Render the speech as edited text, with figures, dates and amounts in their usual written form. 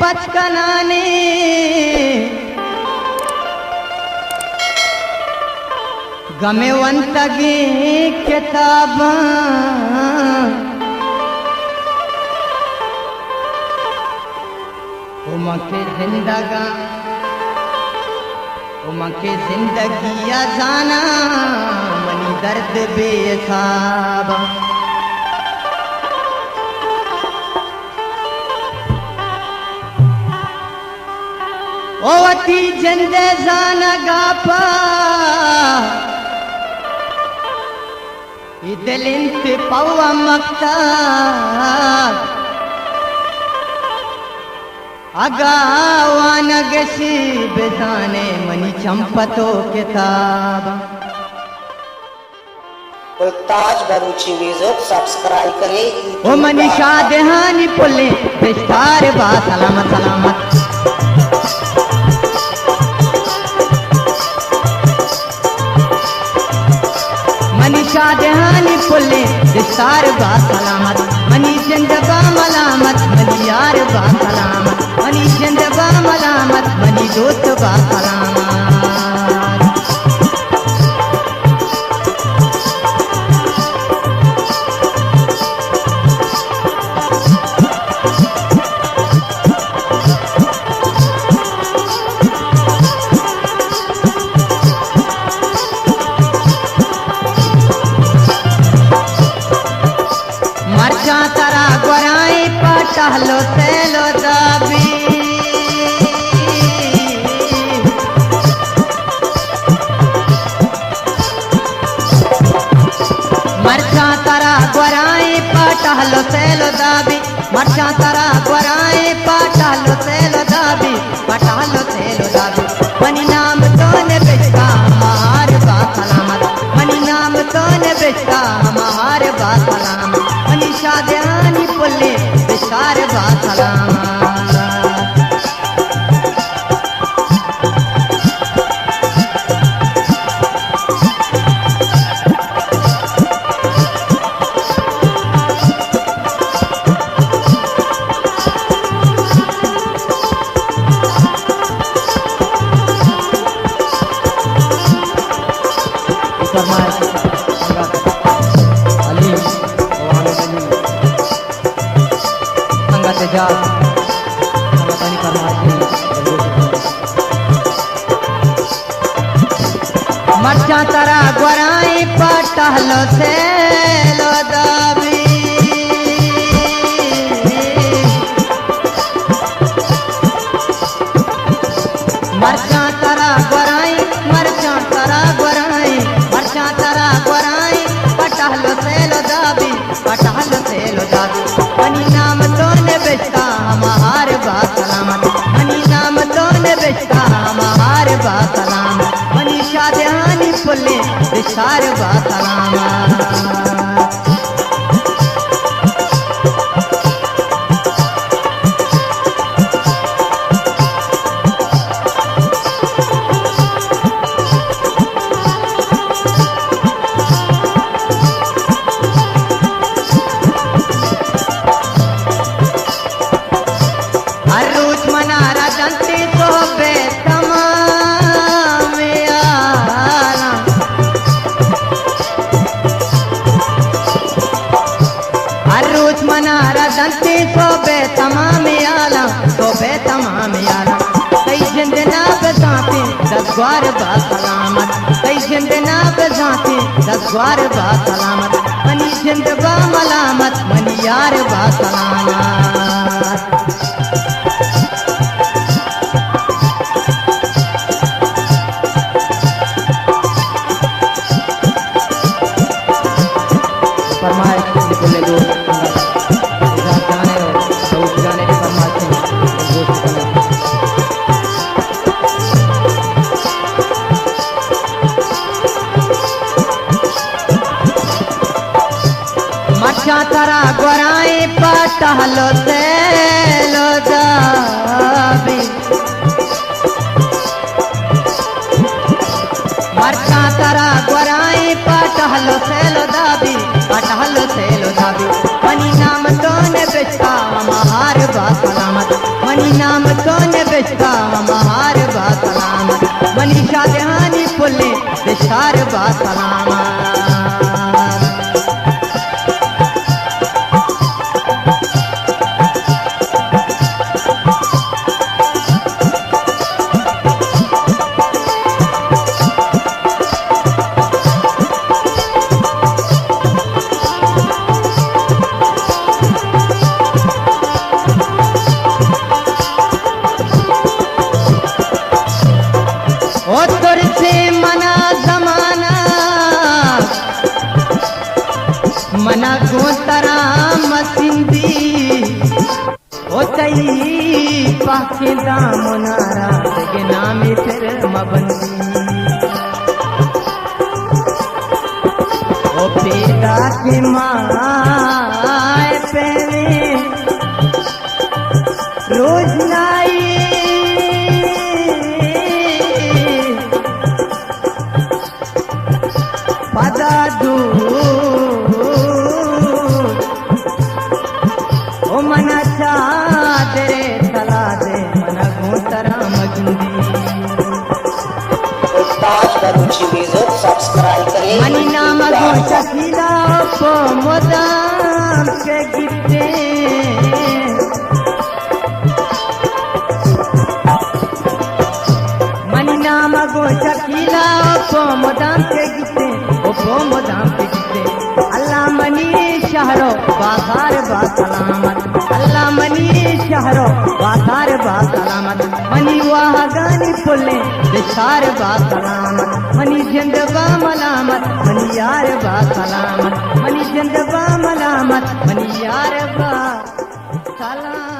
पचकनाने गमेवंतगी किताब उमके जिंदगी जाना मनी दर्द बेसाब ओवती जिंदे जाना गापा दिलिंत पौवा मक्ता अगावान गसी बेजाने मनी चंपतो किताब मुल्ताज बरूची म्यूजिक सब्सक्राइब करें। ओ मनीषा देहानी पुल्ले बिस्तार बा सलामत सलामत मनीषा देहानी पुल्ले बिस्तार बा सलामत मनी जिंदबा मलामत मनी यार बा सलामत मनी जिंदबा मलामत मनी दोस्त बा सलामत मर्चा तरा गोराई पटहलो तेलो दाबी मर्चा तरा गोराई पटहलो तेलो दाबी मर्चा तरा गोराई पटहलो तेलो दाबी पटहलो तेलो दाबी मनी नाम तो ने बेचका हमार बा सलामत मनी नाम तो ने बेचका हमार बा सलामत मनीषा देहानी पुल्ले बिस्तार बा सलामत मर्चा तरा गोराई पटहलो से लो दाबी मर्चा तरा गोराई मर्चा तरा गोराई मर्चा तरा गोराई पटहलो से लो दाबी पटहलो से लो दाबी मनी नाम तो ने बेचता हमार बा सलामत मनी नाम तो ने बेचता हमार बा सलामत मनीषा देहानी पुल्ले बिस्तार बा सलामत दंते सोबे तमाम आलम सोबे तमाम आलम कई जिंद ना बजाते 10 द्वार बा सलामत कई जिंद ना बजाते 10 द्वार बा सलामत मनी जिंद बा मलामत मनी यार बा सलामत मर्चा तरा गोराई पटहलो से लो दाबी मर्चा तरा गोराई पटहलो से लो दाबी पटहलो से लो दाबी मनी नाम तो ने बेचता हमार बा सलामत मनी नाम सोने बेचता हमार बा सलामत मनीषा देहानी पुल्ले बेचार बा सलामत ओ तुर से मना जमाना मना गोतरा मसिंदी ओ तई पाके दामनारा के नामे फिर मबंदी ओ पेदा के माए पेवे रोज लाई ओ मना चादरे तला दे मना गोतरा मगिंदी ताज बरूची म्यूजिक सब्सक्राइब करें। मनी नाम गो शकीला को मोदाम के गिफ्टे मनी नाम गो शकीला को मोदाम के गिफ्टे ओ मोदाम के गिफ्टे अल्लाह मनी शहरो बाजार बा सलामत अल्लाह मनी शहरो बाजार बा सलामत मनी वाह गानी पुल्ले बेचार बा सलामत मनी जिंद बा मलामत मनी यार बा सलामत मनी जिंद बा मलामत मनी यार बा सलामत।